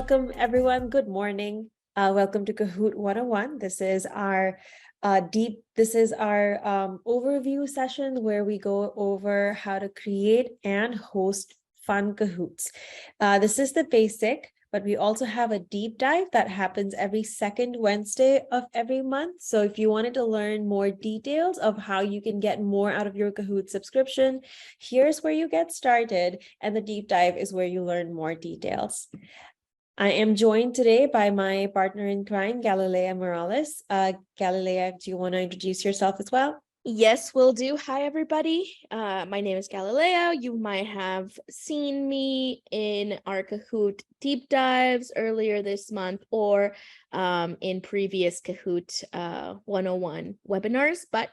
welcome everyone. Good morning. Welcome to Kahoot 101. This is our overview session where we go over how to create and host fun Kahoots. This is the basic, but we also have a deep dive that happens every second Wednesday of every month. So if you wanted to learn more details of how you can get more out of your Kahoot subscription, here's where you get started. And the deep dive is where you learn more details. I am joined today by my partner in crime, Galileo Morales. Galileo, do you want to introduce yourself as well? Yes, will do. Hi, everybody. My name is Galileo. You might have seen me in our Kahoot deep dives earlier this month or in previous Kahoot 101 webinars. But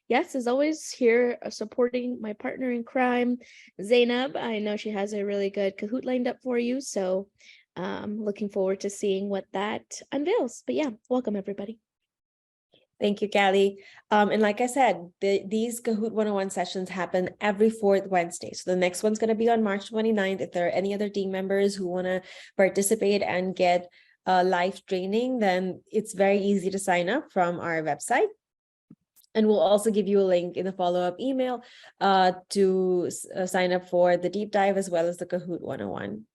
yes, as always, here supporting my partner in crime, Zainab. I know she has a really good Kahoot lined up for you. So looking forward to seeing what that unveils. But yeah, welcome, everybody. Thank you, Callie. And like I said, these Kahoot 101 sessions happen every fourth Wednesday. So the next one's going to be on March 29th. If there are any other team members who want to participate and get live training, then it's very easy to sign up from our website. And we'll also give you a link in the follow-up email to sign up for the deep dive as well as the Kahoot 101.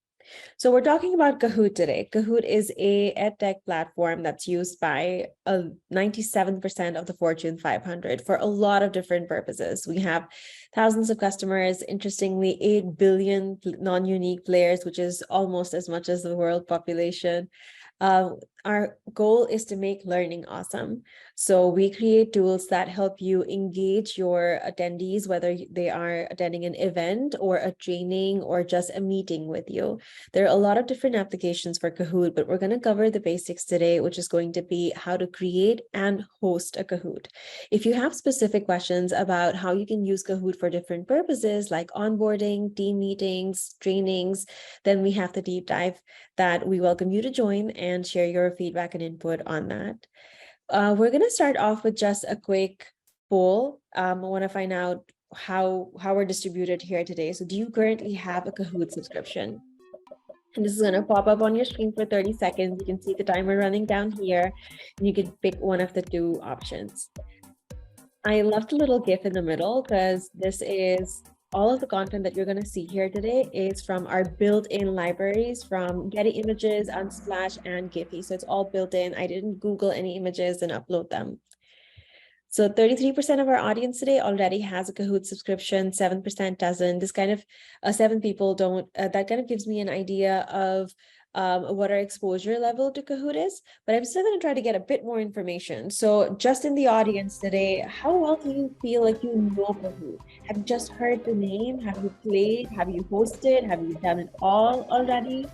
So we're talking about Kahoot today. Kahoot is a edtech platform that's used by 97% of the Fortune 500 for a lot of different purposes. We have thousands of customers, interestingly, 8 billion non-unique players, which is almost as much as the world population. Our goal is to make learning awesome. So we create tools that help you engage your attendees, whether they are attending an event or a training or just a meeting with you. There are a lot of different applications for Kahoot, but we're going to cover the basics today, which is going to be how to create and host a Kahoot. If you have specific questions about how you can use Kahoot for different purposes like onboarding, team meetings, trainings, then we have the deep dive that we welcome you to join and share your feedback and input on that. We're going to start off with just a quick poll. I want to find out how we're distributed here today. So do you currently have a Kahoot subscription? And this is going to pop up on your screen for 30 seconds. You can see the timer running down here, and you can pick one of the two options. I love the little GIF in the middle because this is all of the content that you're going to see here today is from our built-in libraries from Getty Images, Unsplash, and Giphy. So it's all built in. I didn't Google any images and upload them. So 33% of our audience today already has a Kahoot subscription, 7% doesn't. This kind of 7 people don't, that kind of gives me an idea of what our exposure level to Kahoot is, but I'm still going to try to get a bit more information. So just in the audience today, how well do you feel like you know Kahoot? Have you just heard the name? Have you played? Have you hosted? Have you done it all already?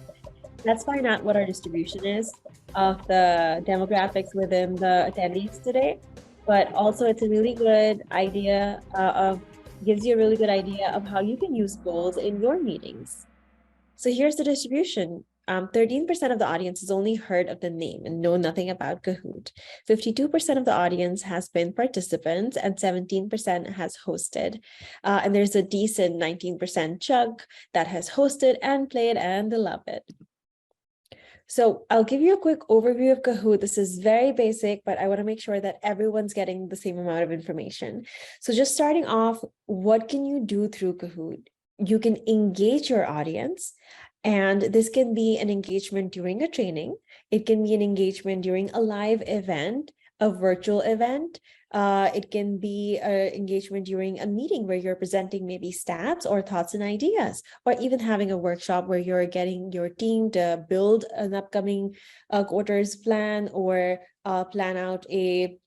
Let's find out what our distribution is of the demographics within the attendees today. But also it's a really good idea gives you a really good idea of how you can use polls in your meetings. So here's the distribution. 13% of the audience has only heard of the name and know nothing about Kahoot. 52% of the audience has been participants and 17% has hosted. And there's a decent 19% chunk that has hosted and played and they love it. So I'll give you a quick overview of Kahoot. This is very basic, but I want to make sure that everyone's getting the same amount of information. So just starting off, what can you do through Kahoot? You can engage your audience, and this can be an engagement during a training. It can be an engagement during a live event, a virtual event. It can be an engagement during a meeting where you're presenting maybe stats or thoughts and ideas, or even having a workshop where you're getting your team to build an upcoming quarter's plan or plan out a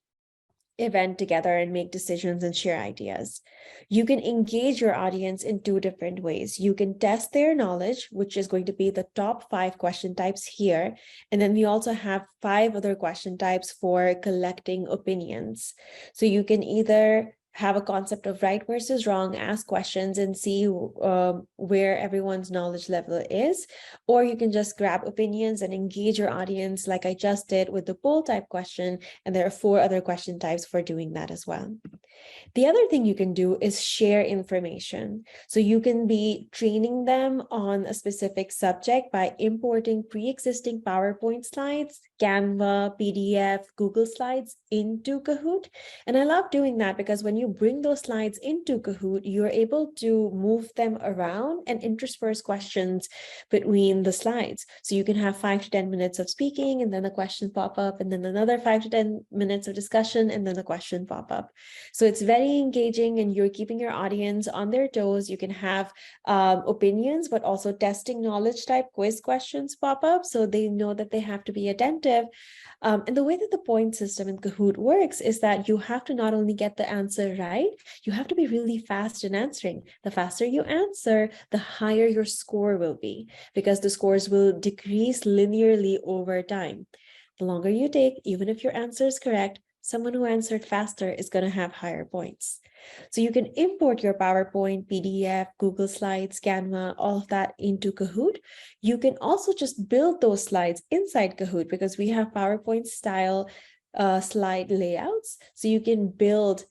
event together and make decisions and share ideas. You can engage your audience in 2 different ways. You can test their knowledge, which is going to be the top 5 question types here. And then we also have 5 other question types for collecting opinions. So you can either have a concept of right versus wrong, ask questions and see where everyone's knowledge level is, or you can just grab opinions and engage your audience like I just did with the poll type question. And there are 4 other question types for doing that as well. The other thing you can do is share information. So you can be training them on a specific subject by importing pre-existing PowerPoint slides, Canva, PDF, Google Slides into Kahoot. And I love doing that because when you bring those slides into Kahoot, you're able to move them around and intersperse questions between the slides. So you can have 5 to 10 minutes of speaking and then a question pop up, and then another 5 to 10 minutes of discussion and then a question pop up. So it's very engaging and you're keeping your audience on their toes. You can have opinions, but also testing knowledge type quiz questions pop up so they know that they have to be attentive. And the way that the point system in Kahoot works is that you have to not only get the answer right, you have to be really fast in answering. The faster you answer, the higher your score will be, because the scores will decrease linearly over time. The longer you take, even if your answer is correct, someone who answered faster is going to have higher points. So you can import your PowerPoint, PDF, Google Slides, Canva, all of that into Kahoot. You can also just build those slides inside Kahoot because we have PowerPoint style slide layouts. So you can build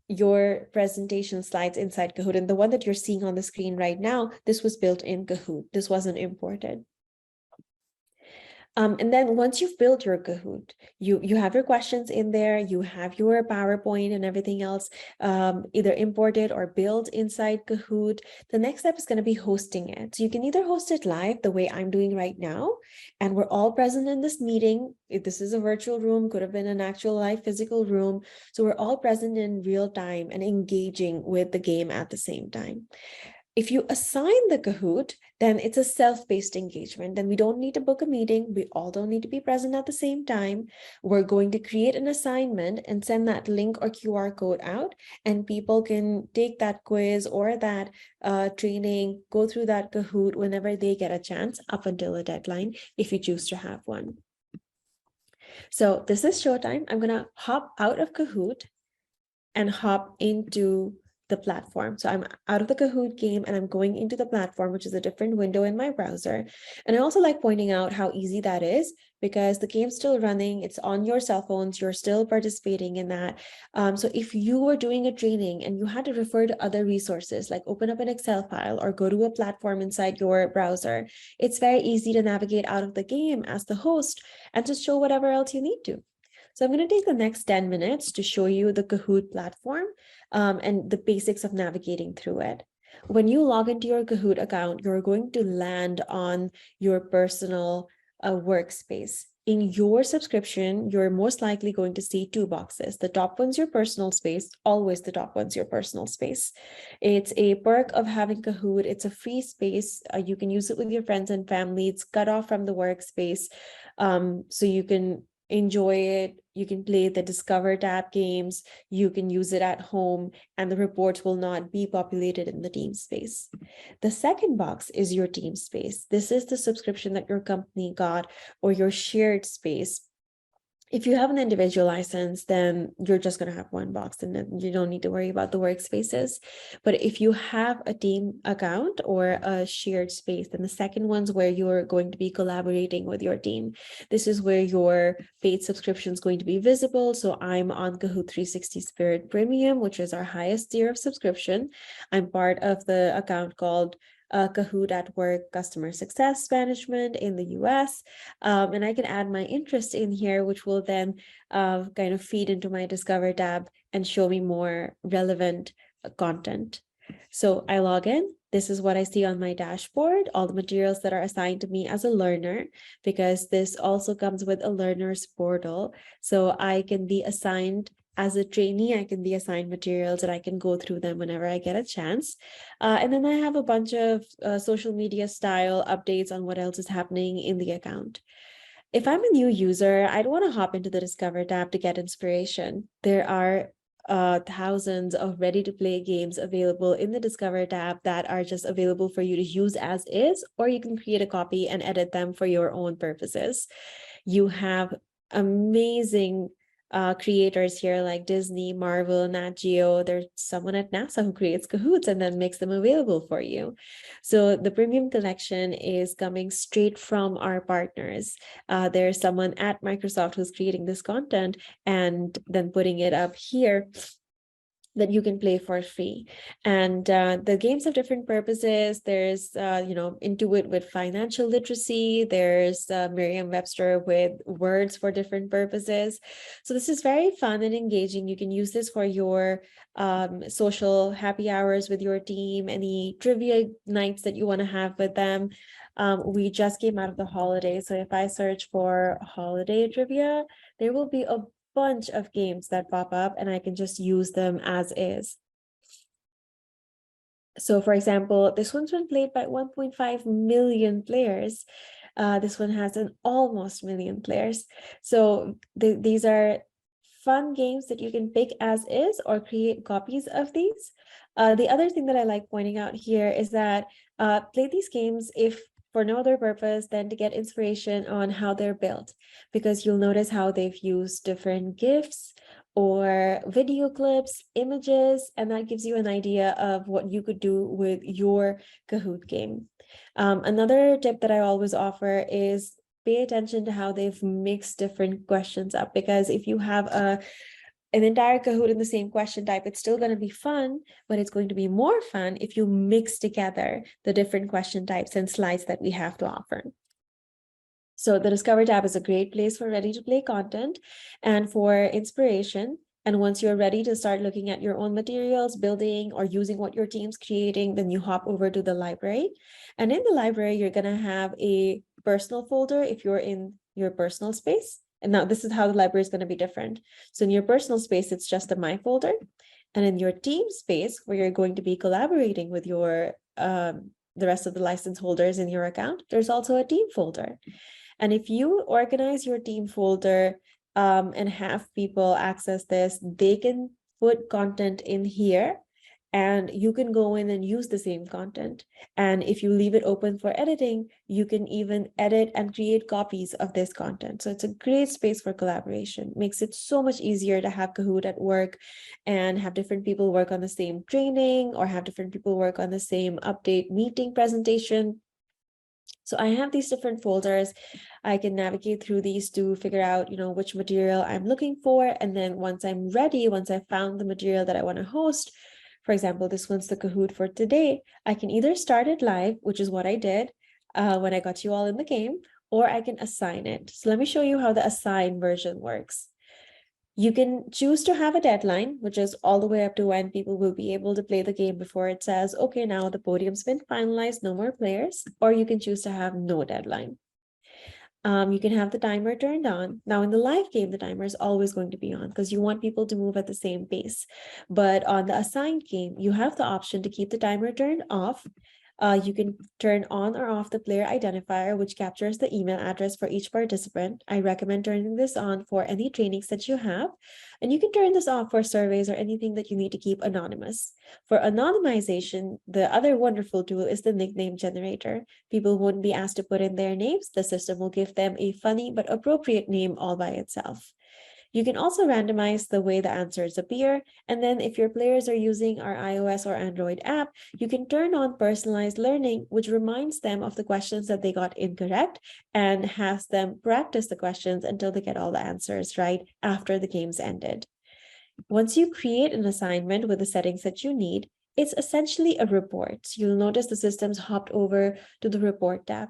your presentation slides inside Kahoot. And the one that you're seeing on the screen right now, this was built in Kahoot. This wasn't imported. And then once you've built your Kahoot, you have your questions in there, you have your PowerPoint and everything else either imported or built inside Kahoot. The next step is going to be hosting it. So you can either host it live the way I'm doing right now, and we're all present in this meeting. If this is a virtual room, could have been an actual live physical room. So we're all present in real time and engaging with the game at the same time. If you assign the Kahoot, then it's a self-paced engagement. Then we don't need to book a meeting. We all don't need to be present at the same time. We're going to create an assignment and send that link or QR code out, and people can take that quiz or that training, go through that Kahoot whenever they get a chance up until a deadline, if you choose to have one. So this is showtime. I'm going to hop out of Kahoot and hop into the platform. So I'm out of the Kahoot game and I'm going into the platform, which is a different window in my browser. And I also like pointing out how easy that is because the game's still running. It's on your cell phones. You're still participating in that. So if you were doing a training and you had to refer to other resources, like open up an Excel file or go to a platform inside your browser, it's very easy to navigate out of the game as the host and just show whatever else you need to. So I'm going to take the next 10 minutes to show you the Kahoot platform and the basics of navigating through it. When you log into your Kahoot account, you're going to land on your personal workspace. In your subscription, you're most likely going to see 2 boxes. The top one's your personal space, always the top one's your personal space. It's a perk of having Kahoot. It's a free space. You can use it with your friends and family. It's cut off from the workspace. So you can enjoy it. You can play the Discover tab games. You can use it at home, and the reports will not be populated in the team space. The second box is your team space. This is the subscription that your company got or your shared space. If you have an individual license, then you're just going to have one box and then you don't need to worry about the workspaces. But if you have a team account or a shared space, then the second one's where you're going to be collaborating with your team. This is where your paid subscription is going to be visible. So I'm on Kahoot 360 Spirit Premium, which is our highest tier of subscription. I'm part of the account called Kahoot at Work Customer Success Management in the US. And I can add my interest in here, which will then kind of feed into my Discover tab and show me more relevant content. So I log in. This is what I see on my dashboard, all the materials that are assigned to me as a learner, because this also comes with a learner's portal. So I can be assigned as a trainee, I can be assigned materials and I can go through them whenever I get a chance. And then I have a bunch of social media style updates on what else is happening in the account. If I'm a new user, I'd want to hop into the Discover tab to get inspiration. There are thousands of ready-to-play games available in the Discover tab that are just available for you to use as is, or you can create a copy and edit them for your own purposes. You have amazing creators here like Disney, Marvel, Nat Geo. There's someone at NASA who creates Kahoots and then makes them available for you. So the premium collection is coming straight from our partners. There's someone at Microsoft who's creating this content and then putting it up here that you can play for free. And the games have different purposes. There's, Intuit with financial literacy. There's Merriam-Webster with words for different purposes. So this is very fun and engaging. You can use this for your social happy hours with your team, any trivia nights that you want to have with them. We just came out of the holiday. So if I search for holiday trivia, there will be a bunch of games that pop up and I can just use them as is. So for example, this one's been played by 1.5 million players. This one has an almost million players. So these are fun games that you can pick as is or create copies of these. The other thing that I like pointing out here is that play these games if for no other purpose than to get inspiration on how they're built, because you'll notice how they've used different GIFs or video clips, images, and that gives you an idea of what you could do with your Kahoot game. Another tip that I always offer is pay attention to how they've mixed different questions up, because if you have an entire Kahoot in the same question type, it's still going to be fun, but it's going to be more fun if you mix together the different question types and slides that we have to offer. So the Discover tab is a great place for ready-to-play content and for inspiration. And once you're ready to start looking at your own materials, building or using what your team's creating, then you hop over to the library. And in the library, you're going to have a personal folder if you're in your personal space. And now this is how the library is going to be different. So in your personal space, it's just a My folder. And in your team space, where you're going to be collaborating with your the rest of the license holders in your account, there's also a team folder. And if you organize your team folder and have people access this, they can put content in here and you can go in and use the same content. And if you leave it open for editing, you can even edit and create copies of this content. So it's a great space for collaboration. Makes it so much easier to have Kahoot at work and have different people work on the same training or have different people work on the same update meeting presentation. So I have these different folders. I can navigate through these to figure out, which material I'm looking for. And then once I'm ready, once I've found the material that I want to host, for example, this one's the Kahoot for today, I can either start it live, which is what I did when I got you all in the game, or I can assign it. So let me show you how the assign version works. You can choose to have a deadline, which is all the way up to when people will be able to play the game before it says, okay, now the podium's been finalized, no more players, or you can choose to have no deadline. You can have the timer turned on. Now in the live game, the timer is always going to be on because you want people to move at the same pace. But on the assigned game, you have the option to keep the timer turned off. You can turn on or off the player identifier, which captures the email address for each participant. I recommend turning this on for any trainings that you have. And you can turn this off for surveys or anything that you need to keep anonymous. For anonymization, the other wonderful tool is the nickname generator. People won't be asked to put in their names. The system will give them a funny but appropriate name all by itself. You can also randomize the way the answers appear. And then if your players are using our iOS or Android app, you can turn on personalized learning, which reminds them of the questions that they got incorrect and has them practice the questions until they get all the answers right after the game's ended. Once you create an assignment with the settings that you need, it's essentially a report. So you'll notice the system's hopped over to the report tab.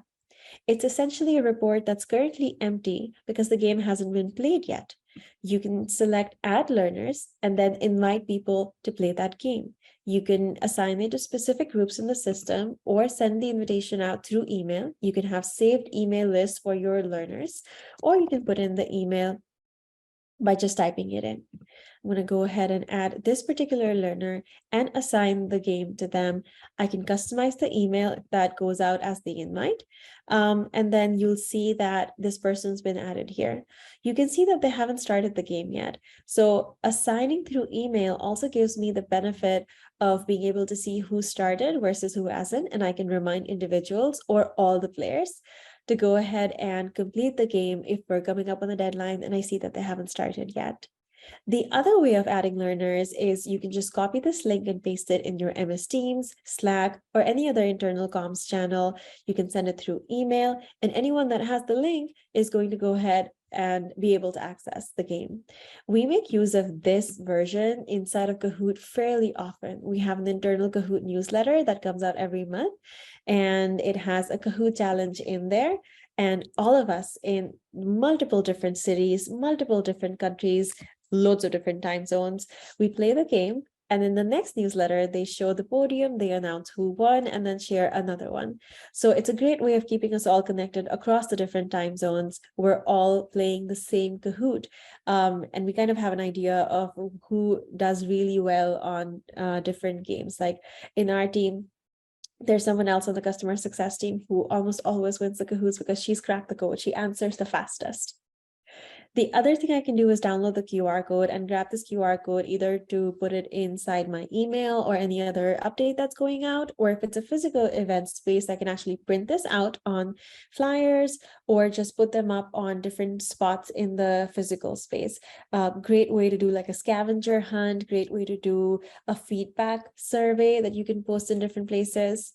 It's essentially a report that's currently empty because the game hasn't been played yet. You can select add learners and then invite people to play that game. You can assign it to specific groups in the system or send the invitation out through email. You can have saved email lists for your learners, or you can put in the email by just typing it in. I'm going to go ahead and add this particular learner and assign the game to them. I can customize the email that goes out as the invite. And then you'll see that this person's been added here. You can see that they haven't started the game yet. So assigning through email also gives me the benefit of being able to see who started versus who hasn't. And I can remind individuals or all the players to go ahead and complete the game if we're coming up on the deadline and I see that they haven't started yet. The other way of adding learners is you can just copy this link and paste it in your MS Teams, Slack, or any other internal comms channel. You can send it through email, and anyone that has the link is going to go ahead and be able to access the game. We make use of this version inside of Kahoot fairly often. We have an internal Kahoot newsletter that comes out every month, and it has a Kahoot challenge in there. And all of us in multiple different cities, multiple different countries, loads of different time zones, we play the game. And in the next newsletter, they show the podium, they announce who won, and then share another one. So it's a great way of keeping us all connected across the different time zones. We're all playing the same Kahoot. And we kind of have an idea of who does really well on different games. Like in our team, there's someone else on the customer success team who almost always wins the Kahoots because she's cracked the code. She answers the fastest. The other thing I can do is download the QR code and grab this QR code either to put it inside my email or any other update that's going out, or if it's a physical event space, I can actually print this out on flyers or just put them up on different spots in the physical space. Great way to do like a scavenger hunt, great way to do a feedback survey that you can post in different places.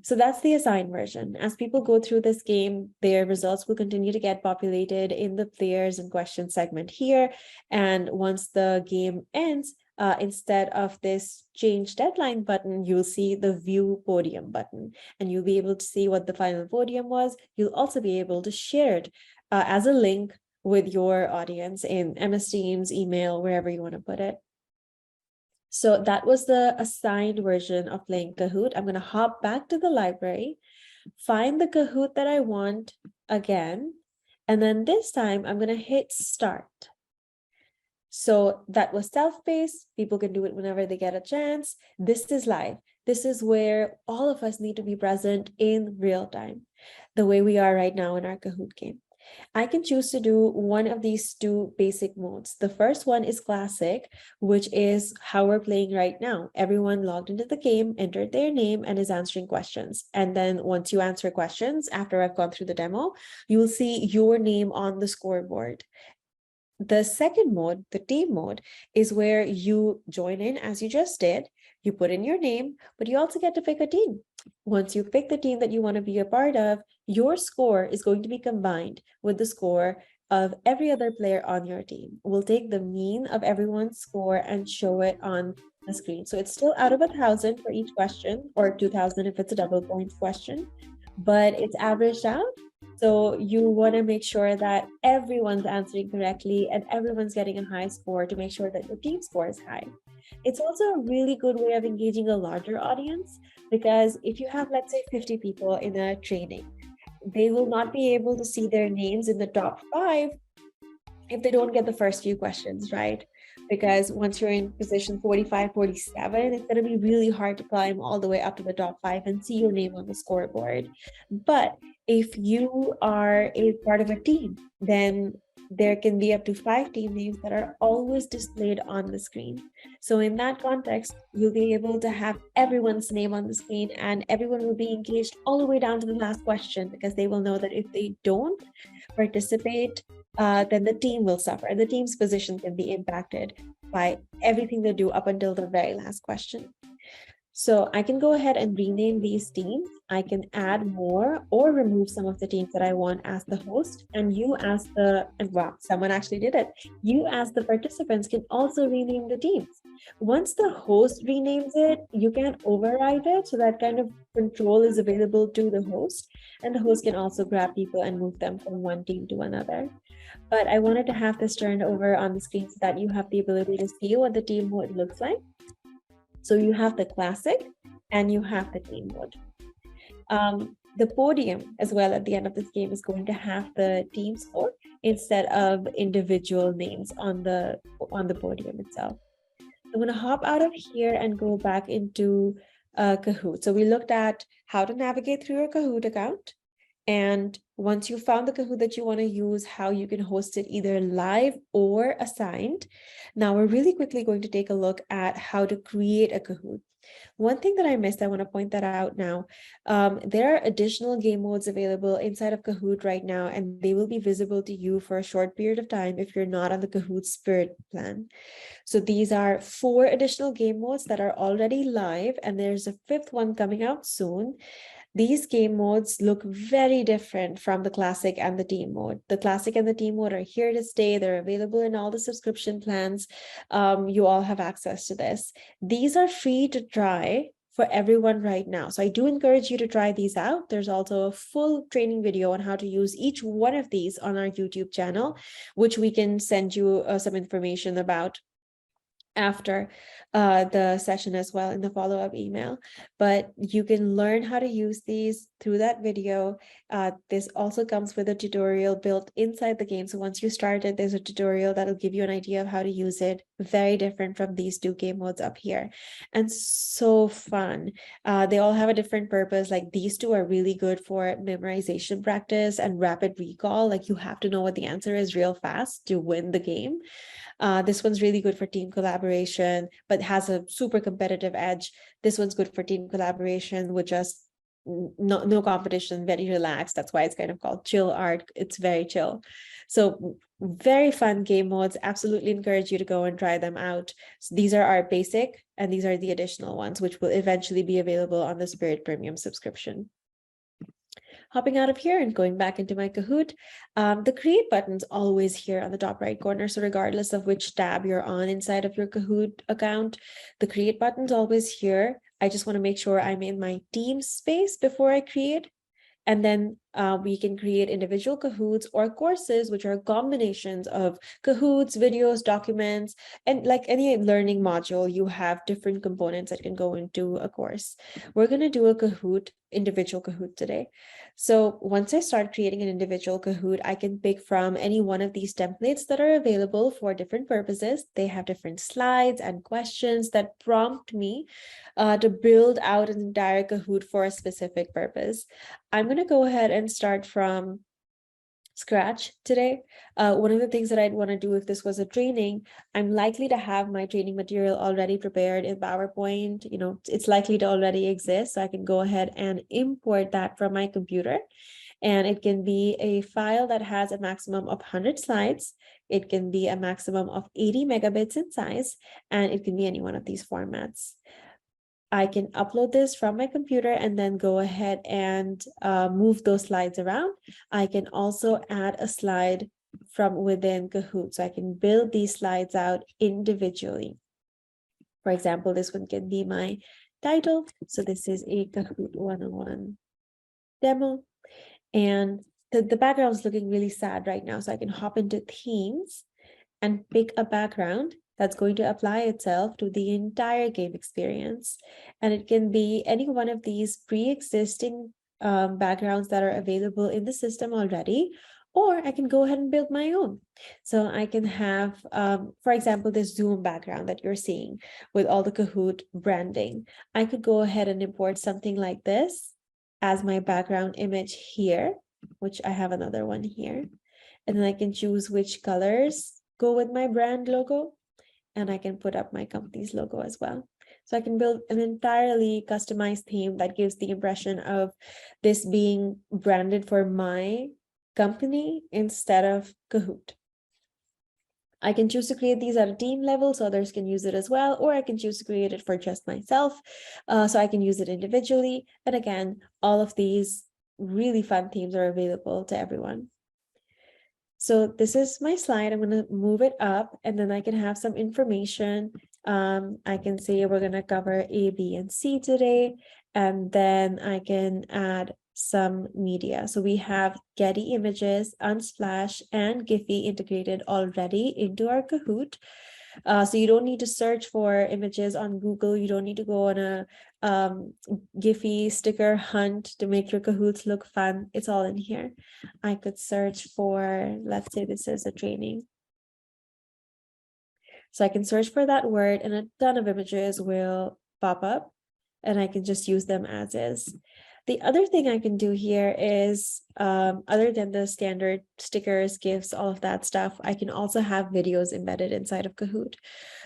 So that's the assigned version. As people go through this game, their results will continue to get populated in the players and questions segment here. And once the game ends, instead of this change deadline button, you'll see the view podium button, and you'll be able to see what the final podium was. You'll also be able to share it as a link with your audience in MS Teams, email, wherever you want to put it. So that was the assigned version of playing Kahoot. I'm going to hop back to the library, find the Kahoot that I want again, and then this time I'm going to hit start. So that was self-paced. People can do it whenever they get a chance. This is live. This is where all of us need to be present in real time, the way we are right now in our Kahoot game. I can choose to do one of these two basic modes. The first one is classic, which is how we're playing right now. Everyone logged into the game, entered their name, and is answering questions. And then once you answer questions, after I've gone through the demo, you will see your name on the scoreboard. The second mode, the team mode, is where you join in as you just did. You put in your name, but you also get to pick a team. Once you pick the team that you want to be a part of, your score is going to be combined with the score of every other player on your team. We'll take the mean of everyone's score and show it on the screen. So it's still out of 1,000 for each question, or 2,000 if it's a double point question, but it's averaged out. So you want to make sure that everyone's answering correctly and everyone's getting a high score to make sure that your team score is high. It's also a really good way of engaging a larger audience, because if you have, let's say, 50 people in a training, they will not be able to see their names in the top 5 if they don't get the first few questions right. Because once you're in position 45, 47, it's going to be really hard to climb all the way up to the top 5 and see your name on the scoreboard. But if you are a part of a team, then there can be up to 5 team names that are always displayed on the screen. So in that context, you'll be able to have everyone's name on the screen, and everyone will be engaged all the way down to the last question, because they will know that if they don't participate, then the team will suffer. The team's position can be impacted by everything they do up until the very last question. So I can go ahead and rename these teams. I can add more or remove some of the teams that I want as the host. And you as the, and wow, someone actually did it. You as the participants can also rename the teams. Once the host renames it, you can override it. So that kind of control is available to the host. And the host can also grab people and move them from one team to another. But I wanted to have this turned over on the screen so that you have the ability to see what the team mode looks like. So you have the classic and you have the team mode. The podium as well at the end of this game is going to have the team score instead of individual names on the podium itself. I'm going to hop out of here and go back into Kahoot. So we looked at how to navigate through your Kahoot account. And once you found the Kahoot that you want to use, how you can host it either live or assigned. Now we're really quickly going to take a look at how to create a Kahoot. One thing that I missed, I want to point that out now. There are additional game modes available inside of Kahoot right now, and they will be visible to you for a short period of time if you're not on the Kahoot Spirit plan. So these are 4 additional game modes that are already live, and there's a 5th one coming out soon. These game modes look very different from the classic and the team mode. The classic and the team mode are here to stay. They're available in all the subscription plans. You all have access to this. These are free to try for everyone right now. So I do encourage you to try these out. There's also a full training video on how to use each one of these on our YouTube channel, which we can send you some information about after the session as well in the follow-up email. But you can learn how to use these through that video. This also comes with a tutorial built inside the game. So once you start it, there's a tutorial that'll give you an idea of how to use it. Very different from these two game modes up here. And so fun. They all have a different purpose. Like these two are really good for memorization practice and rapid recall. Like you have to know what the answer is real fast to win the game. This one's really good for team collaboration, but has a super competitive edge. This one's good for team collaboration with just no competition, very relaxed. That's why it's kind of called chill art. It's very chill. So very fun game modes. Absolutely encourage you to go and try them out. So these are our basic, and these are the additional ones, which will eventually be available on the Spirit Premium subscription. Hopping out of here and going back into my Kahoot, the create button's always here on the top right corner. So regardless of which tab you're on inside of your Kahoot account, the create button's always here. I just want to make sure I'm in my team space before I create. And then we can create individual Kahoots or courses, which are combinations of Kahoots, videos, documents, and like any learning module, you have different components that can go into a course. We're going to do a Kahoot, individual Kahoot today. So once I start creating an individual Kahoot, I can pick from any one of these templates that are available for different purposes. They have different slides and questions that prompt me to build out an entire Kahoot for a specific purpose. I'm going to go ahead and start from scratch today. One of the things that I'd want to do if this was a training, I'm likely to have my training material already prepared in PowerPoint. You know, it's likely to already exist. So I can go ahead and import that from my computer. And it can be a file that has a maximum of 100 slides. It can be a maximum of 80 megabits in size, and it can be any one of these formats. I can upload this from my computer and then go ahead and move those slides around. I can also add a slide from within Kahoot. So I can build these slides out individually. For example, this one can be my title. So this is a Kahoot 101 demo. And the background is looking really sad right now. So I can hop into themes and pick a background that's going to apply itself to the entire game experience. And it can be any one of these pre-existing backgrounds that are available in the system already, or I can go ahead and build my own. So I can have, for example, this Zoom background that you're seeing with all the Kahoot branding. I could go ahead and import something like this as my background image here, which I have another one here. And then I can choose which colors go with my brand logo, and I can put up my company's logo as well. So I can build an entirely customized theme that gives the impression of this being branded for my company instead of Kahoot. I can choose to create these at a team level so others can use it as well, or I can choose to create it for just myself so I can use it individually. And again, all of these really fun themes are available to everyone. So this is my slide. I'm going to move it up, and then I can have some information. I can say we're going to cover A, B, and C today, and then I can add some media. So we have Getty Images, Unsplash, and Giphy integrated already into our Kahoot. So you don't need to search for images on Google. You don't need to go on a Giphy sticker hunt to make your Kahoots look fun. It's all in here. I could search for, let's say this is a training. So I can search for that word and a ton of images will pop up, and I can just use them as is. The other thing I can do here is, other than the standard stickers, GIFs, all of that stuff, I can also have videos embedded inside of Kahoot.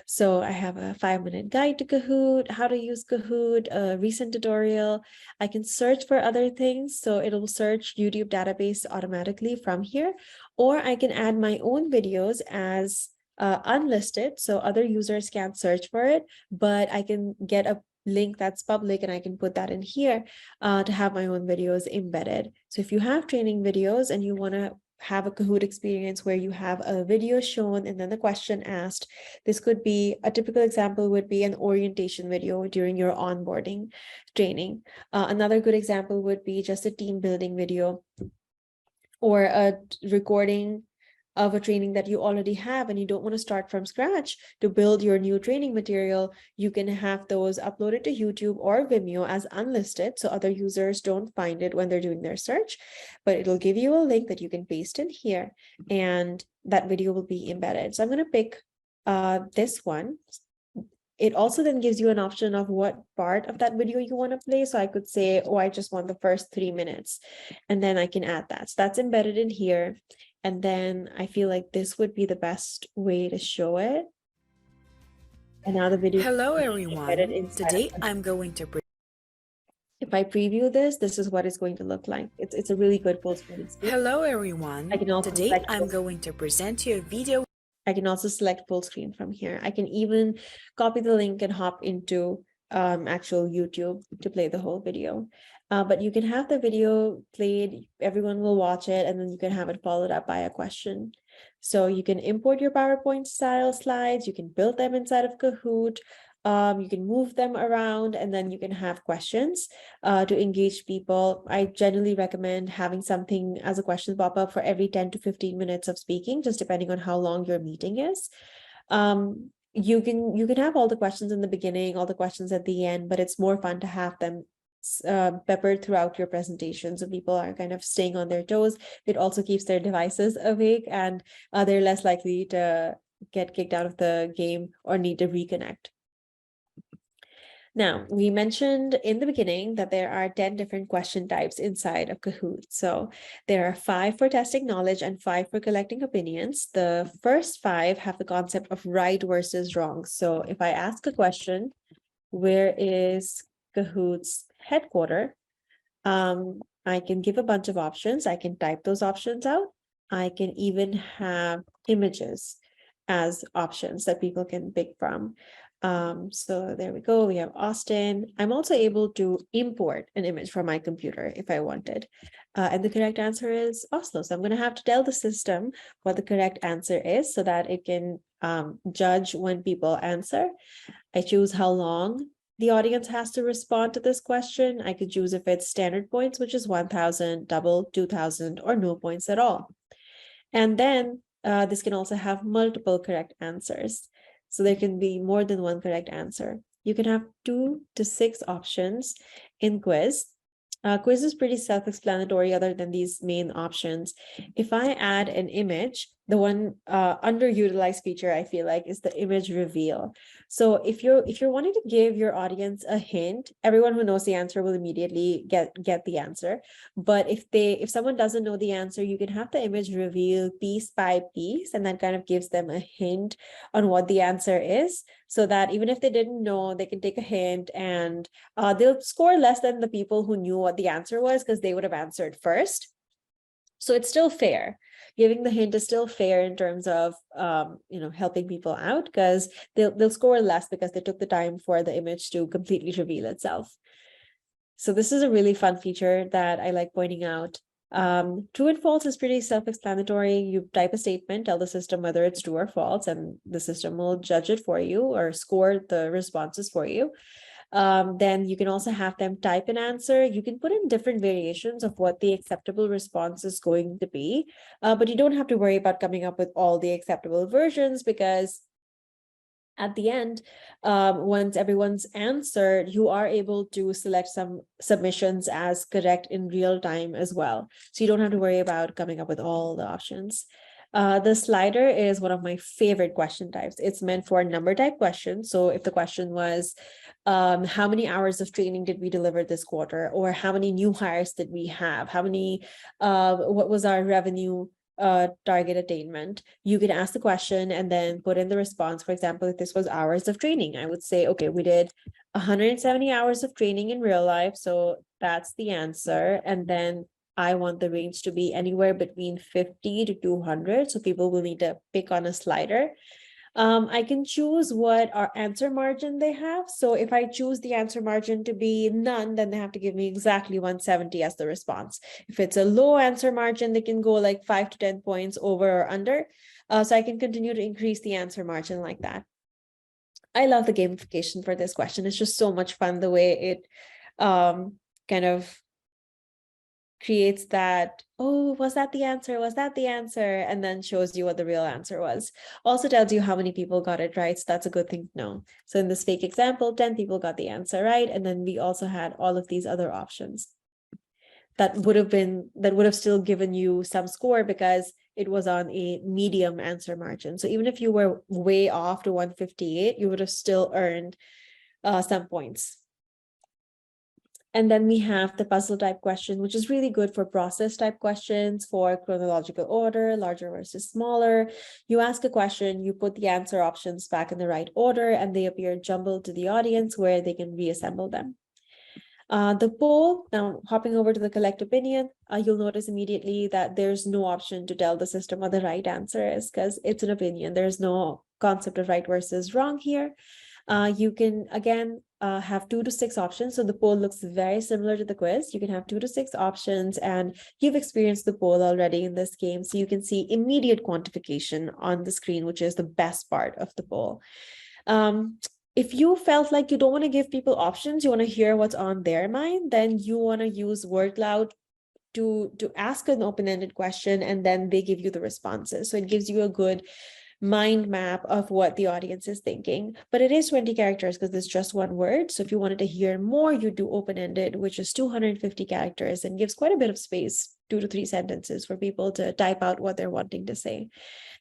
So I have a 5-minute guide to Kahoot, how to use Kahoot, a recent tutorial. I can search for other things. So it'll search YouTube database automatically from here, or I can add my own videos as unlisted, so other users can't search for it, but I can get a link that's public, and I can put that in here to have my own videos embedded. So if you have training videos and you want to have a Kahoot experience where you have a video shown and then the question asked, this could be a typical example would be an orientation video during your onboarding training. Another good example would be just a team building video or a recording of a training that you already have and you don't want to start from scratch to build your new training material. You can have those uploaded to YouTube or Vimeo as unlisted so other users don't find it when they're doing their search, but it'll give you a link that you can paste in here and that video will be embedded. So I'm going to pick this one. It also then gives you an option of what part of that video you want to play. So I could say, oh, I just want the first 3 minutes, and then I can add that. So that's embedded in here. And then I feel like this would be the best way to show it. And now the video. Hello everyone. Today I'm going to if I preview this, this is what it's going to look like. It's a really good full screen experience. Hello everyone. I can also Today I'm going to present you a video. I can also select full screen from here. I can even copy the link and hop into actual YouTube to play the whole video. But you can have the video played, everyone will watch it, and then you can have it followed up by a question. So you can import your PowerPoint style slides, you can build them inside of Kahoot, you can move them around, and then you can have questions to engage people. I generally recommend having something as a question pop up for every 10 to 15 minutes of speaking, just depending on how long your meeting is. You can have all the questions in the beginning, all the questions at the end, but it's more fun to have them peppered throughout your presentation, so people are kind of staying on their toes. It also keeps their devices awake, and they're less likely to get kicked out of the game or need to reconnect. Now, we mentioned in the beginning that there are 10 different question types inside of Kahoot. So there are 5 for testing knowledge and 5 for collecting opinions. The first 5 have the concept of right versus wrong. So if I ask a question, where is Kahoot's headquarter? I can give a bunch of options. I can type those options out. I can even have images as options that people can pick from. So there we go. We have Austin. I'm also able to import an image from my computer if I wanted. And the correct answer is Oslo. So I'm going to have to tell the system what the correct answer is so that it can judge when people answer. I choose how long the audience has to respond to this question. I could choose if it's standard points, which is 1,000, double, 2,000, or no points at all. And then this can also have multiple correct answers. So there can be more than one correct answer. You can have 2 to 6 options in quiz. Quiz is pretty self-explanatory other than these main options. If I add an image, the one underutilized feature I feel like is the image reveal. So if you're wanting to give your audience a hint, everyone who knows the answer will immediately get the answer. But if someone doesn't know the answer, you can have the image reveal piece by piece, and that kind of gives them a hint on what the answer is, so that even if they didn't know, they can take a hint, and they'll score less than the people who knew what the answer was because they would have answered first. So it's still fair. Giving the hint is still fair in terms of helping people out, because they'll score less because they took the time for the image to completely reveal itself. So this is a really fun feature that I like pointing out. True and false is pretty self-explanatory. You type a statement, tell the system whether it's true or false, and the system will judge it for you or score the responses for you. Then you can also have them type an answer. You can put in different variations of what the acceptable response is going to be, but you don't have to worry about coming up with all the acceptable versions, because at the end, once everyone's answered, you are able to select some submissions as correct in real time as well. So you don't have to worry about coming up with all the options. The slider is one of my favorite question types. It's meant for number type questions. So if the question was, how many hours of training did we deliver this quarter? Or how many new hires did we have? How many, what was our revenue target attainment? You can ask the question and then put in the response. For example, if this was hours of training, I would say, okay, we did 170 hours of training in real life. So that's the answer. And then I want the range to be anywhere between 50 to 200. So people will need to pick on a slider. I can choose what our answer margin they have. So if I choose the answer margin to be none, then they have to give me exactly 170 as the response. If it's a low answer margin, they can go like 5 to 10 points over or under. So I can continue to increase the answer margin like that. I love the gamification for this question. It's just so much fun the way it kind of creates that, oh, was that the answer? Was that the answer? And then shows you what the real answer was. Also tells you how many people got it right. So that's a good thing to know. So in this fake example, 10 people got the answer right. And then we also had all of these other options that would have still given you some score because it was on a medium answer margin. So even if you were way off to 158, you would have still earned some points. And then we have the puzzle type question, which is really good for process type questions, for chronological order, larger versus smaller. You ask a question, you put the answer options back in the right order, and they appear jumbled to the audience where they can reassemble them. The poll, now hopping over to the collect opinion, you'll notice immediately that there's no option to tell the system what the right answer is because it's an opinion. There's no concept of right versus wrong here. You can, again, have 2 to 6 options. So the poll looks very similar to the quiz. You can have 2 to 6 options, and you've experienced the poll already in this game. So you can see immediate quantification on the screen, which is the best part of the poll. If you felt like you don't want to give people options, you want to hear what's on their mind, then you want to use word cloud to ask an open-ended question, and then they give you the responses. So it gives you a good mind map of what the audience is thinking. But it is 20 characters because it's just one word. So if you wanted to hear more, you do open-ended, which is 250 characters and gives quite a bit of space, 2 to 3 sentences for people to type out what they're wanting to say.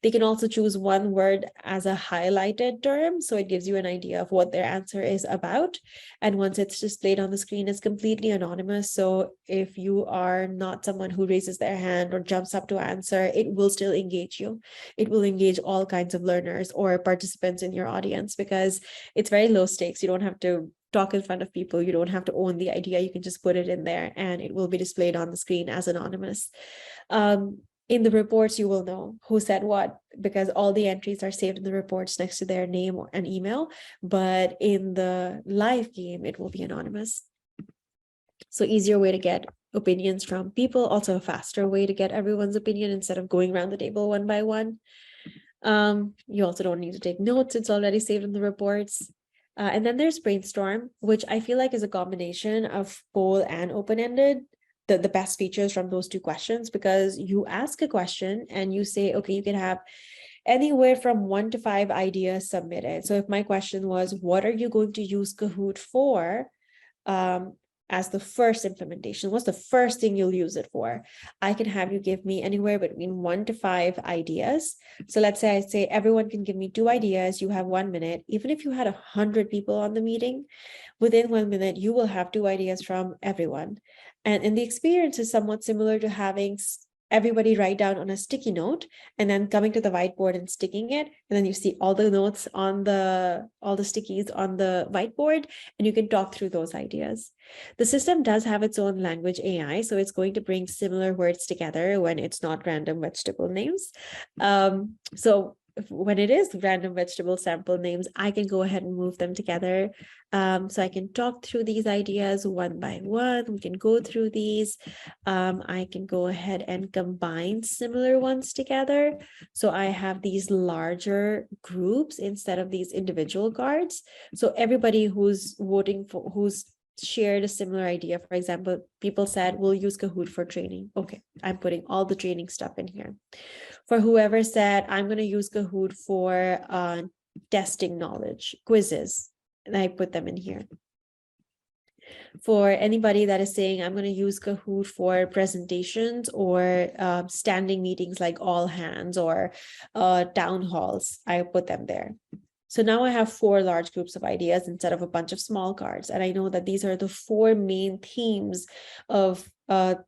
They can also choose one word as a highlighted term, so it gives you an idea of what their answer is about. And once it's displayed on the screen, it's completely anonymous. So if you are not someone who raises their hand or jumps up to answer, it will still engage you. It will engage all kinds of learners or participants in your audience because it's very low stakes. You don't have to talk in front of people. You don't have to own the idea. You can just put it in there and it will be displayed on the screen as anonymous. In the reports, you will know who said what because all the entries are saved in the reports next to their name and email. But in the live game, it will be anonymous. So easier way to get opinions from people, also a faster way to get everyone's opinion instead of going around the table one by one. You also don't need to take notes. It's already saved in the reports. And then there's Brainstorm, which I feel like is a combination of poll and open-ended. The best features from those 2 questions, because you ask a question and you say, okay, you can have anywhere from 1 to 5 ideas submitted. So if my question was, what are you going to use Kahoot for? As the first implementation, what's the first thing you'll use it for? I can have you give me anywhere between 1 to 5 ideas. So let's say I say everyone can give me 2 ideas. You have 1 minute. Even if you had 100 people on the meeting, within 1 minute, you will have 2 ideas from everyone. And the experience is somewhat similar to having everybody write down on a sticky note and then coming to the whiteboard and sticking it. And then you see all the notes on all the stickies on the whiteboard, and you can talk through those ideas. The system does have its own language AI, so it's going to bring similar words together when it's not random vegetable names. So when it is random vegetable sample names, I can go ahead and move them together. So I can talk through these ideas one by one. We can go through these. I can go ahead and combine similar ones together. So I have these larger groups instead of these individual cards. So everybody who's voting for, who's shared a similar idea, for example, people said, we'll use Kahoot for training. Okay, I'm putting all the training stuff in here. For whoever said, I'm going to use Kahoot for testing knowledge, quizzes, and I put them in here. For anybody that is saying, I'm going to use Kahoot for presentations or standing meetings like all hands or town halls, I put them there. So now I have 4 large groups of ideas instead of a bunch of small cards. And I know that these are the 4 main themes of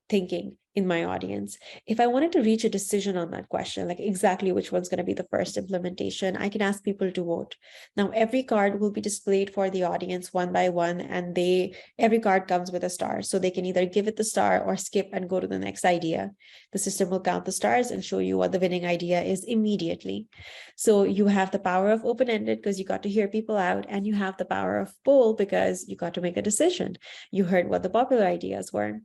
thinking. in my audience. If I wanted to reach a decision on that question, like exactly which one's going to be the first implementation, I can ask people to vote. Now, every card will be displayed for the audience one by one, and every card comes with a star. So they can either give it the star or skip and go to the next idea. The system will count the stars and show you what the winning idea is immediately. So you have the power of open-ended because you got to hear people out, and you have the power of poll because you got to make a decision. You heard what the popular ideas were.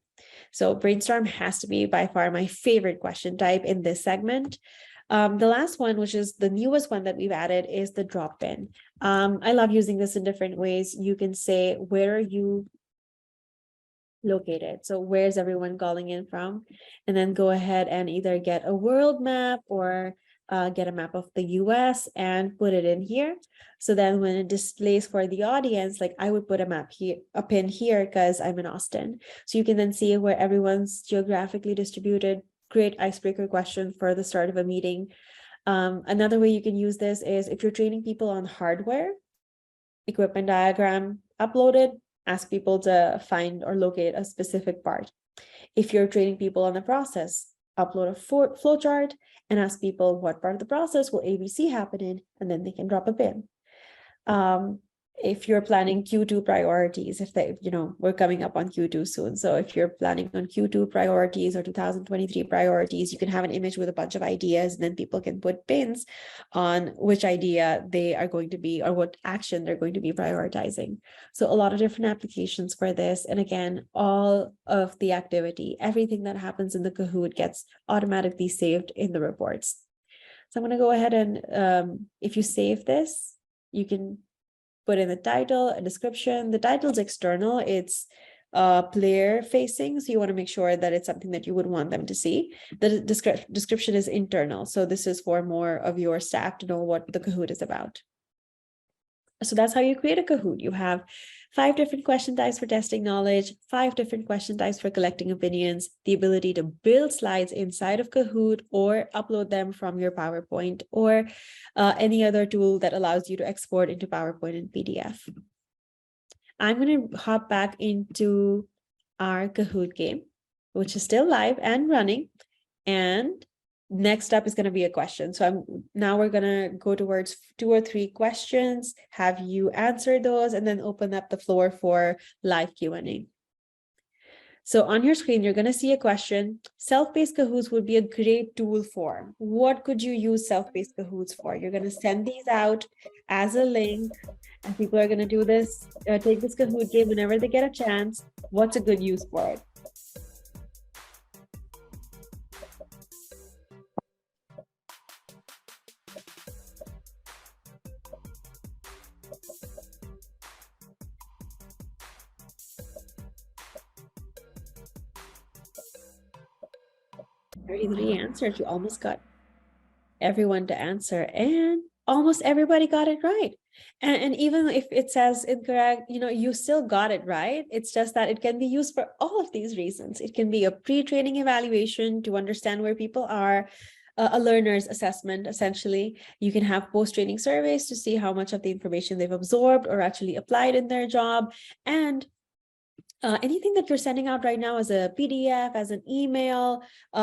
So Brainstorm has to be by far my favorite question type in this segment. The last one, which is the newest one that we've added, is the drop in. I love using this in different ways. You can say, where are you located? So where's everyone calling in from? And then go ahead and either get a world map or get a map of the US and put it in here. So then when it displays for the audience, like I would put a map here, a pin here because I'm in Austin. So you can then see where everyone's geographically distributed. Great icebreaker question for the start of a meeting. Another way you can use this is if you're training people on hardware, equipment diagram uploaded, ask people to find or locate a specific part. If you're training people on the process, upload a flow chart and ask people what part of the process will ABC happen in, and then they can drop a pin. If you're planning Q2 priorities, if they, we're coming up on Q2 soon. So if you're planning on Q2 priorities or 2023 priorities, you can have an image with a bunch of ideas, and then people can put pins on which idea they are going to be or what action they're going to be prioritizing. So a lot of different applications for this. And again, all of the activity, everything that happens in the Kahoot gets automatically saved in the reports. So I'm going to go ahead and if you save this, you can put in the title, a description. The title is external. It's player facing. So you want to make sure that it's something that you would want them to see. The description is internal. So this is for more of your staff to know what the Kahoot is about. So that's how you create a Kahoot. You have 5 different question types for testing knowledge, 5 different question types for collecting opinions, the ability to build slides inside of Kahoot or upload them from your PowerPoint or any other tool that allows you to export into PowerPoint and PDF. I'm going to hop back into our Kahoot game, which is still live and running. And next up is going to be a question. So now we're going to go towards 2 or 3 questions, have you answer those, and then open up the floor for live Q&A. So on your screen, you're going to see a question. Self-paced Kahoots would be a great tool for. What could you use self-paced Kahoots for? You're going to send these out as a link, and people are going to do this, take this Kahoot game whenever they get a chance. What's a good use for it? The answers. You almost got everyone to answer, and almost everybody got it right. And even if it says incorrect, you still got it right. It's just that it can be used for all of these reasons. It can be a pre-training evaluation to understand where people are, a learner's assessment, essentially. You can have post-training surveys to see how much of the information they've absorbed or actually applied in their job. And anything that you're sending out right now as a PDF, as an email,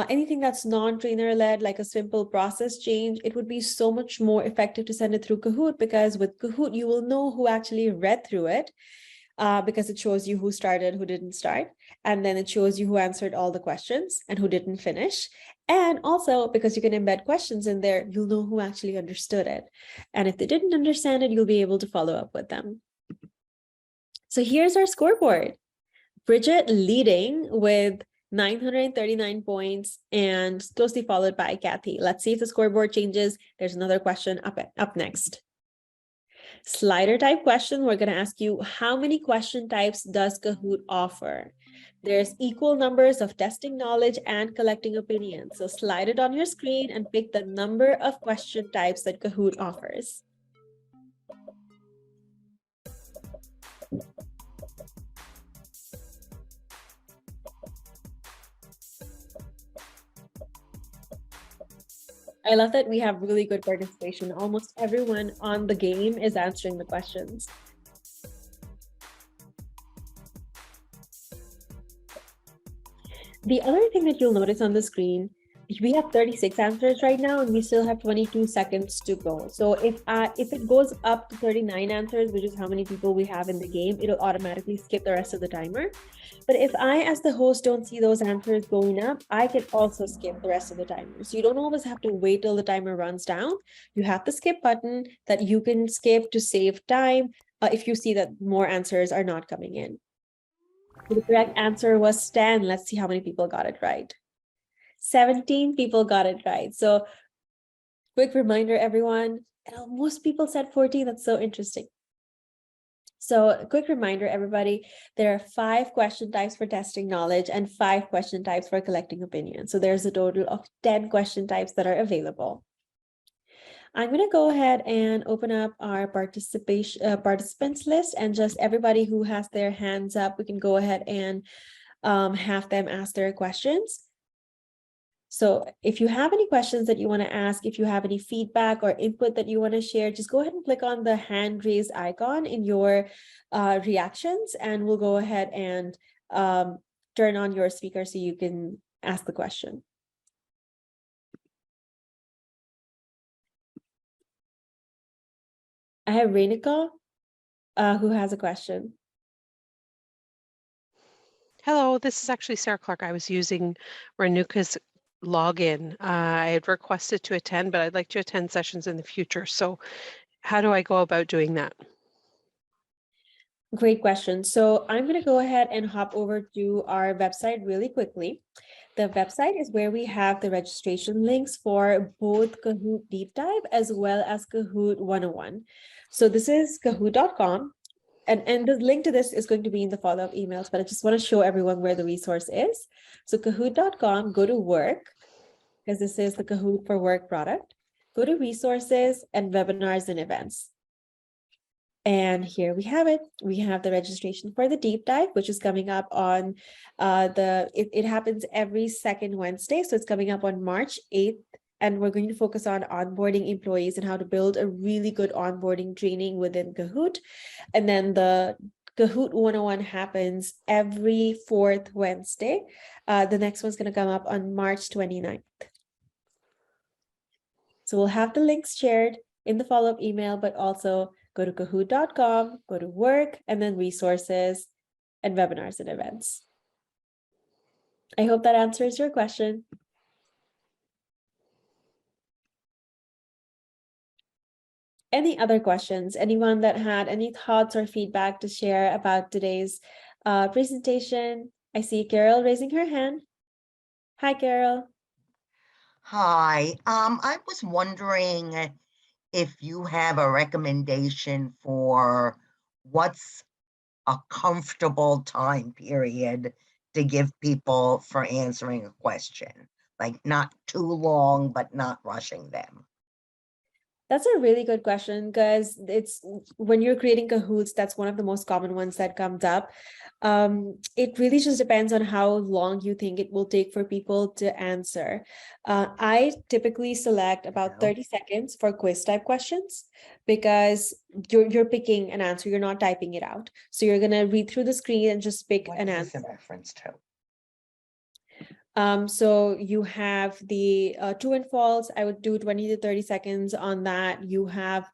anything that's non-trainer led, like a simple process change, it would be so much more effective to send it through Kahoot, because with Kahoot, you will know who actually read through it, because it shows you who started, who didn't start, and then it shows you who answered all the questions and who didn't finish. And also, because you can embed questions in there, you'll know who actually understood it. And if they didn't understand it, you'll be able to follow up with them. So here's our scoreboard. Bridget leading with 939 points and closely followed by Kathy. Let's see if the scoreboard changes. There's another question up next. Slider type question. We're going to ask you, how many question types does Kahoot offer? There's equal numbers of testing knowledge and collecting opinions. So slide it on your screen and pick the number of question types that Kahoot offers. I love that we have really good participation. Almost everyone on the game is answering the questions. The other thing that you'll notice on the screen, we have 36 answers right now, and we still have 22 seconds to go. So if it goes up to 39 answers, which is how many people we have in the game, it'll automatically skip the rest of the timer. But if I, as the host, don't see those answers going up, I can also skip the rest of the timer. So you don't always have to wait till the timer runs down. You have the skip button that you can skip to save time if you see that more answers are not coming in. The correct answer was 10. Let's see how many people got it right. 17 people got it right. So quick reminder, everyone. Most people said 14. That's so interesting. So a quick reminder, everybody, there are 5 question types for testing knowledge and 5 question types for collecting opinions. So there's a total of 10 question types that are available. I'm going to go ahead and open up our participants list, and just everybody who has their hands up, we can go ahead and have them ask their questions. So if you have any questions that you want to ask, if you have any feedback or input that you want to share, just go ahead and click on the hand raised icon in your reactions, and we'll go ahead and turn on your speaker so you can ask the question. I have Renika who has a question. Hello, this is actually Sarah Clark. I was using Renuka's login. I had requested to attend, but I'd like to attend sessions in the future. So how do I go about doing that? Great question. So I'm going to go ahead and hop over to our website really quickly. The website is where we have the registration links for both Kahoot Deep Dive as well as Kahoot 101. So this is kahoot.com. And the link to this is going to be in the follow-up emails, but I just want to show everyone where the resource is. So kahoot.com, go to work, because this is the Kahoot for Work product. Go to resources and webinars and events. And here we have it. We have the registration for the deep dive, which is coming up on it happens every second Wednesday. So it's coming up on March 8th. And we're going to focus on onboarding employees and how to build a really good onboarding training within Kahoot. And then the Kahoot 101 happens every 4th Wednesday. The next one's going to come up on March 29th. So we'll have the links shared in the follow-up email, but also go to kahoot.com, go to work, and then resources and webinars and events. I hope that answers your question. Any other questions? Anyone that had any thoughts or feedback to share about today's presentation? I see Carol raising her hand. Hi, Carol. Hi, I was wondering if you have a recommendation for what's a comfortable time period to give people for answering a question, like not too long, but not rushing them. That's a really good question, because it's when you're creating Kahoots, that's one of the most common ones that comes up. It really just depends on how long you think it will take for people to answer. I typically select about 30 seconds for quiz type questions, because you're picking an answer, you're not typing it out. So you're gonna read through the screen and just pick an answer. What is this in reference to? So you have the true and false. I would do 20 to 30 seconds on that. You have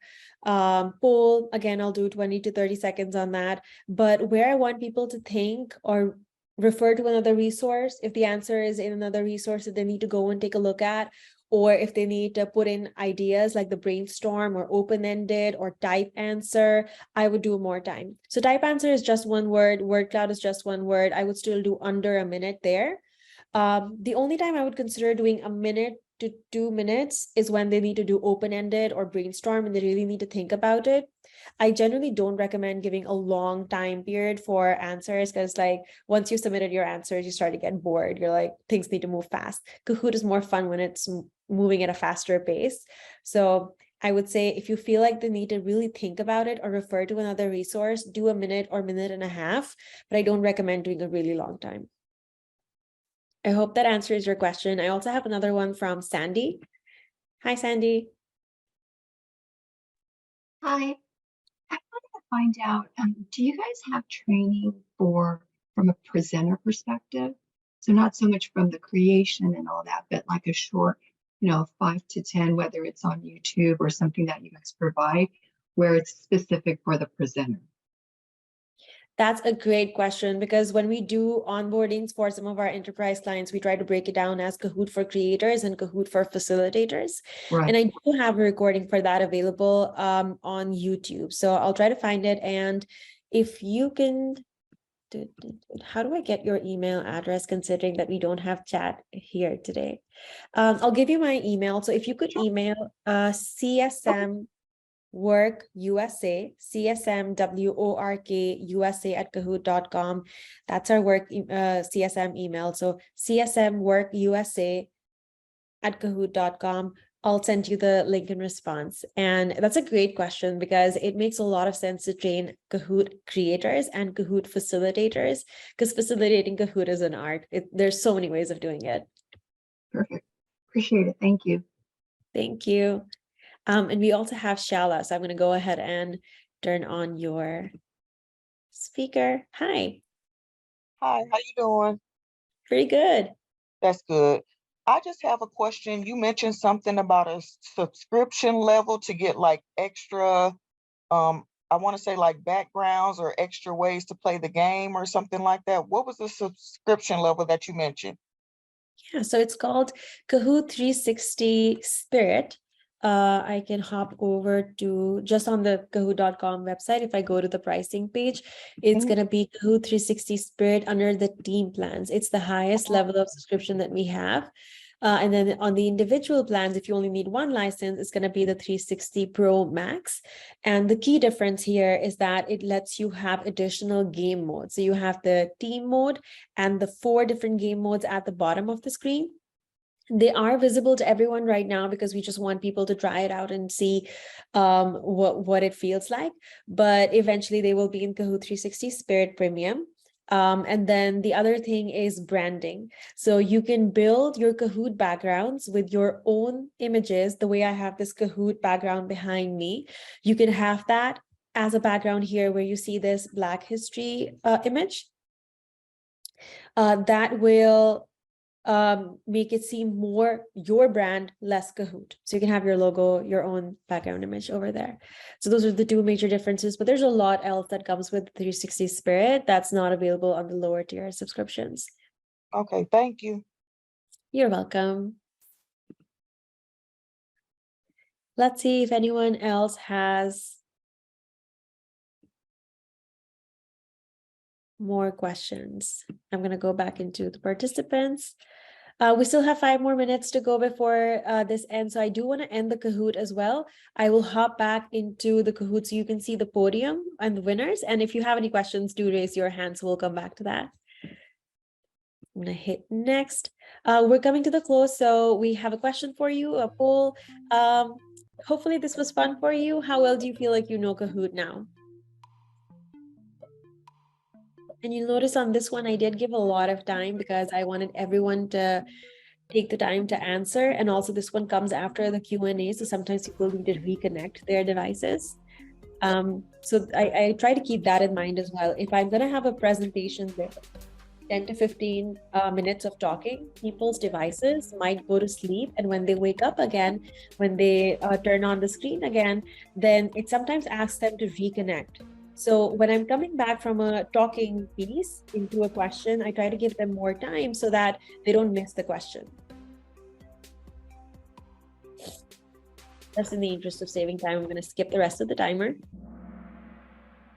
poll. Again, I'll do 20 to 30 seconds on that. But where I want people to think or refer to another resource, if the answer is in another resource that they need to go and take a look at, or if they need to put in ideas like the brainstorm or open-ended or type answer, I would do more time. So type answer is just one word. Word cloud is just one word. I would still do under a minute there. The only time I would consider doing a minute to 2 minutes is when they need to do open-ended or brainstorm and they really need to think about it. I generally don't recommend giving a long time period for answers, because like once you submitted your answers, you start to get bored. You're like, things need to move fast. Kahoot is more fun when it's moving at a faster pace. So I would say if you feel like they need to really think about it or refer to another resource, do a minute or minute and a half, but I don't recommend doing a really long time. I hope that answers your question. I also have another one from Sandy. Hi, Sandy. Hi, I wanted to find out, do you guys have training from a presenter perspective? So not so much from the creation and all that, but like a short, 5 to 10, whether it's on YouTube or something that you guys provide, where it's specific for the presenter. That's a great question, because when we do onboardings for some of our enterprise clients, we try to break it down as Kahoot for creators and Kahoot for facilitators. Right. And I do have a recording for that available on YouTube. So I'll try to find it. And if you can, how do I get your email address, considering that we don't have chat here today? I'll give you my email. So if you could email CSM Work USA, CSMWORK at kahoot.com. That's our work CSM email. So CSM Work USA at kahoot.com. I'll send you the link in response. And that's a great question, because it makes a lot of sense to train Kahoot creators and Kahoot facilitators, because facilitating Kahoot is an art. There's so many ways of doing it. Perfect. Appreciate it. Thank you. Thank you. And we also have Shala. So I'm going to go ahead and turn on your speaker. Hi. Hi, how you doing? Pretty good. That's good. I just have a question. You mentioned something about a subscription level to get like extra, I want to say like backgrounds or extra ways to play the game or something like that. What was the subscription level that you mentioned? Yeah, so it's called Kahoot 360 Spirit. I can hop over to just on the kahoot.com website. If I go to the pricing page, it's going to be Kahoot 360 Spirit under the team plans. It's the highest level of subscription that we have. And then on the individual plans, if you only need one license, it's going to be the 360 Pro Max. And the key difference here is that it lets you have additional game modes. So you have the team mode and the 4 different game modes at the bottom of the screen. They are visible to everyone right now because we just want people to try it out and see what it feels like. But eventually they will be in Kahoot 360 Spirit Premium. And then the other thing is branding. So you can build your Kahoot backgrounds with your own images. The way I have this Kahoot background behind me, you can have that as a background here where you see this Black History image. That will make it seem more your brand, less Kahoot. So you can have your logo, your own background image over there. So those are the 2 major differences, but there's a lot else that comes with 360 Spirit that's not available on the lower tier subscriptions. Okay, thank you. You're welcome. Let's see if anyone else has more questions. I'm going to go back into the participants. We still have 5 more minutes to go before this ends. So I do want to end the Kahoot as well. I will hop back into the Kahoot so you can see the podium and the winners. And if you have any questions, do raise your hand. So we'll come back to that. I'm going to hit next. We're coming to the close. So we have a question for you, a poll. Hopefully this was fun for you. How well do you feel like you know Kahoot now? And you'll notice on this one, I did give a lot of time because I wanted everyone to take the time to answer. And also this one comes after the Q&A. So sometimes people need to reconnect their devices. So I try to keep that in mind as well. If I'm going to have a presentation with 10 to 15 minutes of talking, people's devices might go to sleep. And when they wake up again, when they turn on the screen again, then it sometimes asks them to reconnect. So when I'm coming back from a talking piece into a question, I try to give them more time so that they don't miss the question. Just in the interest of saving time, I'm going to skip the rest of the timer.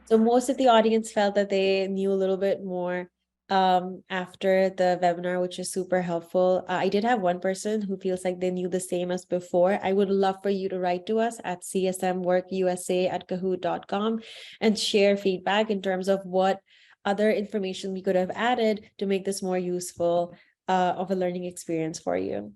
So most of the audience felt that they knew a little bit more after the webinar, which is super helpful. I did have one person who feels like they knew the same as before. I would love for you to write to us at csmworkusa@kahoot.com and share feedback in terms of what other information we could have added to make this more useful of a learning experience for you.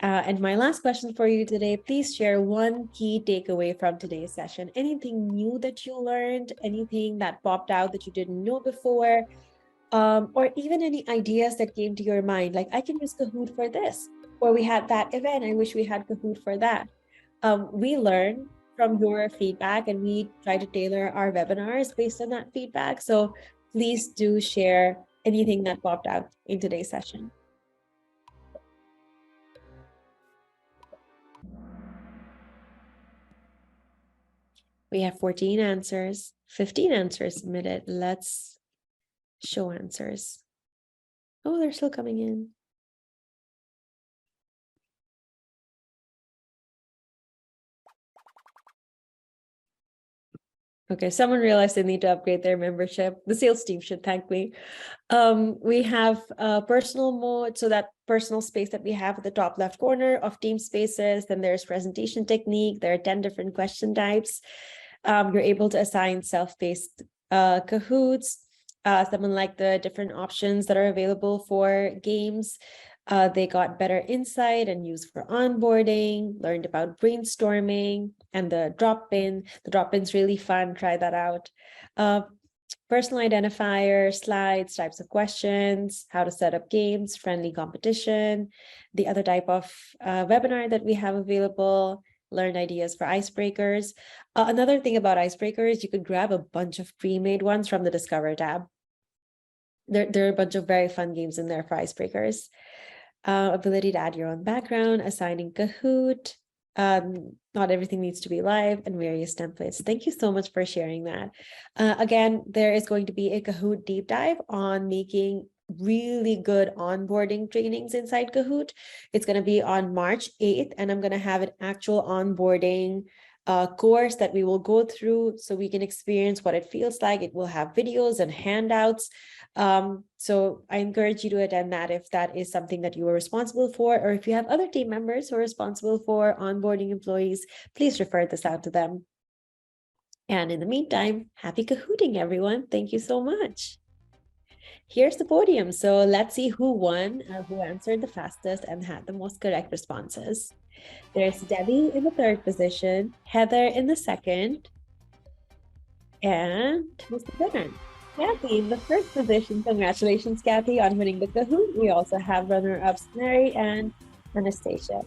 And my last question for you today, please share one key takeaway from today's session. Anything new that you learned, anything that popped out that you didn't know before, or even any ideas that came to your mind, like I can use Kahoot for this, or we had that event, I wish we had Kahoot for that. We learn from your feedback and we try to tailor our webinars based on that feedback. So please do share anything that popped out in today's session? We have 14 answers, 15 answers submitted. Let's show answers. Oh, they're still coming in. Okay, someone realized they need to upgrade their membership. The sales team should thank me. We have personal mode, so that personal space that we have at the top left corner of team spaces. Then there's presentation technique. There are 10 different question types. You're able to assign self-paced Kahoots. Someone like the different options that are available for games. They got better insight and use for onboarding, learned about brainstorming, and the drop-in. The drop-in's really fun. Try that out. Personal identifier, slides, types of questions, how to set up games, friendly competition, the other type of webinar that we have available, learn ideas for icebreakers. Another thing about icebreakers, you could grab a bunch of pre-made ones from the Discover tab. There are a bunch of very fun games in there for icebreakers. Ability to add your own background, assigning Kahoot. Not everything needs to be live, and various templates. Thank you so much for sharing that. Again, there is going to be a Kahoot deep dive on making really good onboarding trainings inside Kahoot. It's going to be on March 8th, and I'm going to have an actual onboarding course that we will go through so we can experience what it feels like. It will have videos and handouts. So I encourage you to attend that if that is something that you are responsible for, or if you have other team members who are responsible for onboarding employees, please refer this out to them. And in the meantime, happy Kahooting, everyone. Thank you so much. Here's the podium. So let's see who won, who answered the fastest and had the most correct responses. There's Debbie in the 3rd position, Heather in the 2nd, and who's the winner? Kathy in the 1st position. Congratulations, Kathy, on winning the Kahoot. We also have runner-ups Mary and Anastasia.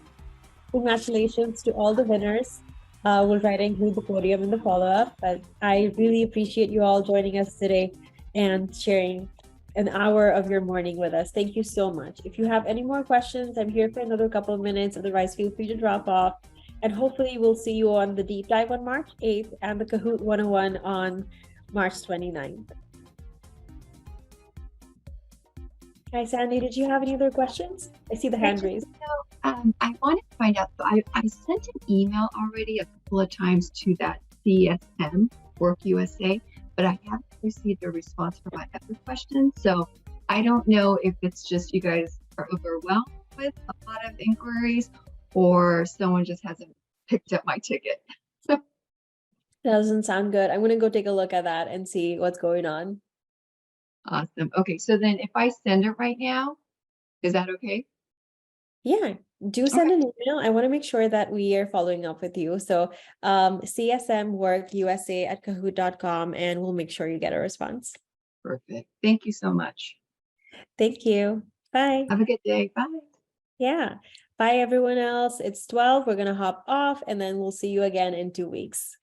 Congratulations to all the winners. We'll try to include the podium in the follow-up, but I really appreciate you all joining us today and sharing an hour of your morning with us. Thank you so much. If you have any more questions, I'm here for another couple of minutes. Otherwise, feel free to drop off. And hopefully we'll see you on the deep dive on March 8th and the Kahoot 101 on March 29th. Hi, Sandy, did you have any other questions? I see the hand raised. I wanted to find out, so I sent an email already a couple of times to that CSM, Work USA, but I haven't received a response for my other questions. So I don't know if it's just you guys are overwhelmed with a lot of inquiries or someone just hasn't picked up my ticket. Doesn't sound good. I'm going to go take a look at that and see what's going on. Awesome. Okay, so then if I send it right now, is that okay? Yeah, do send an email. I want to make sure that we are following up with you. So CSM Work USA at kahoot.com, and we'll make sure you get a response. Perfect. Thank you so much. Thank you. Bye. Have a good day. Bye. Yeah. Bye, everyone else. It's 12. We're going to hop off, and then we'll see you again in 2 weeks.